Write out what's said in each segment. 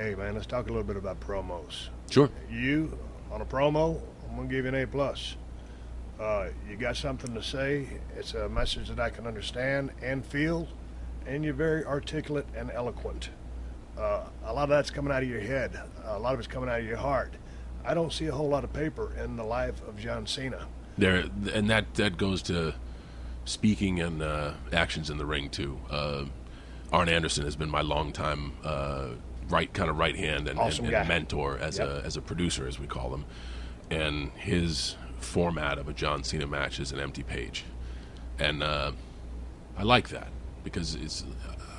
Hey, man, let's talk a little bit about promos. Sure. You, on a promo, I'm going to give you an A+. Plus. You got something to say. It's a message that I can understand and feel, and you're very articulate and eloquent. A lot of that's coming out of your head. A lot of it's coming out of your heart. I don't see a whole lot of paper in the life of John Cena. There, and that goes to speaking and actions in the ring too. Arn Anderson has been my longtime right hand and, Awesome and guy. mentor as a producer, as we call him. And his format of a John Cena match is an empty page, and I like that because it's.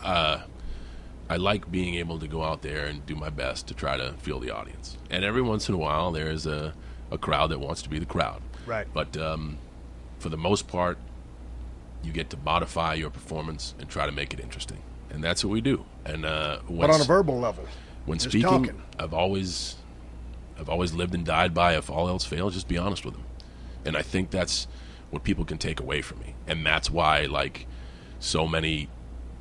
I like being able to go out there and do my best to try to feel the audience. And every once in a while, there is a crowd that wants to be the crowd. Right. But for the most part, you get to modify your performance and try to make it interesting. And that's what we do. And But on a verbal level, when just speaking, talking. I've always lived and died by, if all else fails, just be honest with them. And I think that's what people can take away from me. And that's why, like, so many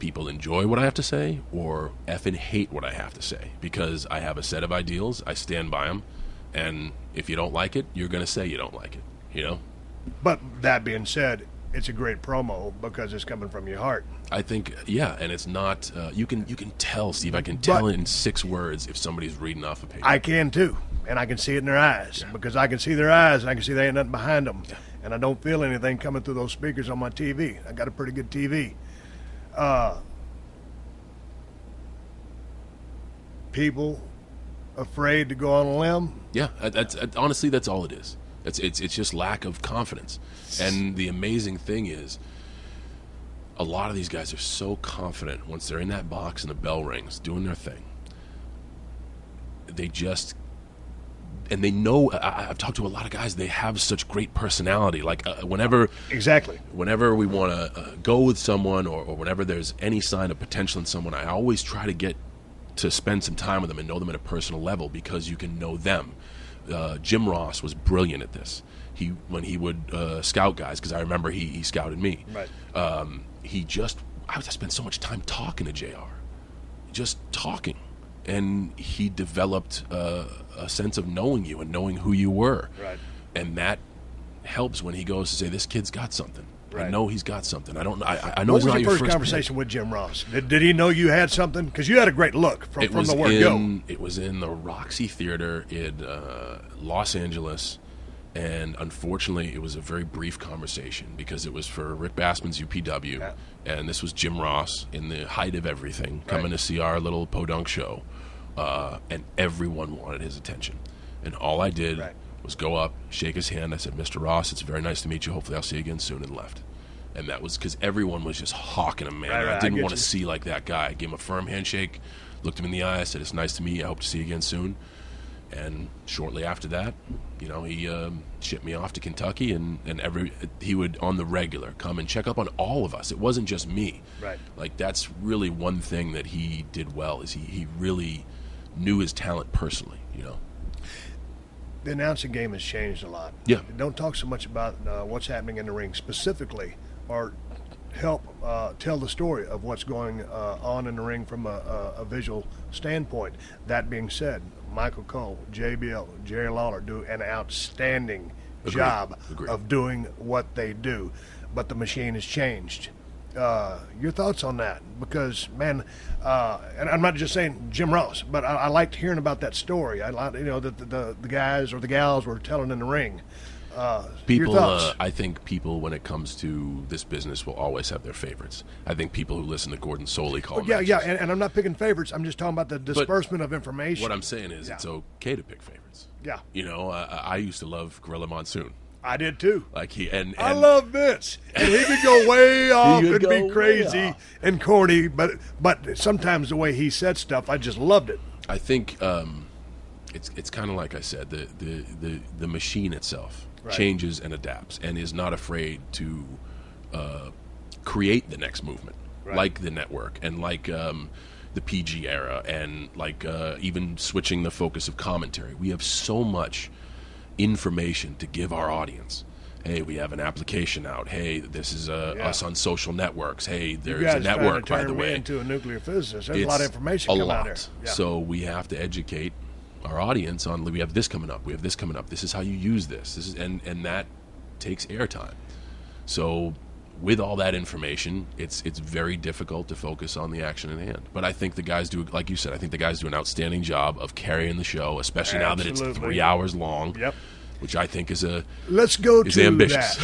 people enjoy what I have to say or effing hate what I have to say, because I have a set of ideals, I stand by them, and if you don't like it, you're going to say you don't like it, you know? But that being said, it's a great promo because it's coming from your heart. I think, yeah, and it's not, you can tell, Steve, I can tell in 6 words if somebody's reading off a page. I can too, and I can see it in their eyes because I can see their eyes and I can see there ain't nothing behind them. Yeah. And I don't feel anything coming through those speakers on my TV. I got a pretty good TV. People afraid to go on a limb. Yeah, honestly, that's all it is. It's just lack of confidence. And the amazing thing is, a lot of these guys are so confident once they're in that box and the bell rings, doing their thing. They just, and they know. I've talked to a lot of guys. They have such great personality. Like whenever we want to go with someone, or whenever there's any sign of potential in someone, I always try to get to spend some time with them and know them at a personal level, because you can know them. Jim Ross was brilliant at this. When he would scout guys, because I remember he scouted me. Right. I spent so much time talking to JR, just talking, and he developed a sense of knowing you and knowing who you were. Right. And that helps when he goes to say, "This kid's got something." Right. I know he's got something. I don't know. I know What it's was not your your first conversation with Jim Ross? Did he know you had something? Because you had a great look from the word go. It was in the Roxy Theater in Los Angeles, and unfortunately, it was a very brief conversation because it was for Rick Bassman's UPW, and this was Jim Ross in the height of everything, coming to see our little podunk show, and everyone wanted his attention, and all I did was go up, shake his hand. I said, "Mr. Ross, it's very nice to meet you. Hopefully I'll see you again soon," and left. And that was because everyone was just hawking him, man. I didn't want to see like that guy. I gave him a firm handshake, looked him in the eye, I said, "It's nice to meet you. I hope to see you again soon." And shortly after that, he shipped me off to Kentucky, and he would, on the regular, come and check up on all of us. It wasn't just me. Right. Like, that's really one thing that he did well, is he really knew his talent personally, The announcing game has changed a lot. Yeah. Don't talk so much about what's happening in the ring specifically, or help tell the story of what's going on in the ring from a visual standpoint. That being said, Michael Cole, JBL, Jerry Lawler do an outstanding job of doing what they do, but the machine has changed. Your thoughts on that? Because, man, and I'm not just saying Jim Ross, but I liked hearing about that story. I like, that the guys or the gals were telling in the ring. People, your thoughts? I think people, when it comes to this business, will always have their favorites. I think people who listen to Gordon Soley call Yeah, and I'm not picking favorites. I'm just talking about the disbursement of information. What I'm saying is, it's okay to pick favorites. Yeah. I used to love Gorilla Monsoon. I did too. Like I love Vince, and he could go way off and be crazy and corny, but sometimes the way he said stuff, I just loved it. I think it's kind of like I said, the machine itself changes and adapts, and is not afraid to create the next movement, like the network, and like the PG era, and like even switching the focus of commentary. We have so much information to give our audience, Hey, we have an application out. Hey, this is us on social networks. Hey, You there's guys a network, trying to by the turn me way. into a nuclear physicist. There's It's a lot of information coming out there. Yeah. So we have to educate our audience on, we have this coming up. We have this coming up. This is how you use this. This is and that takes airtime. So with all that information, it's very difficult to focus on the action at hand. But I think the guys do, like you said, I think the guys do an outstanding job of carrying the show, especially now that it's 3 hours long. Yep. Which I think is Let's go to ambitious. that.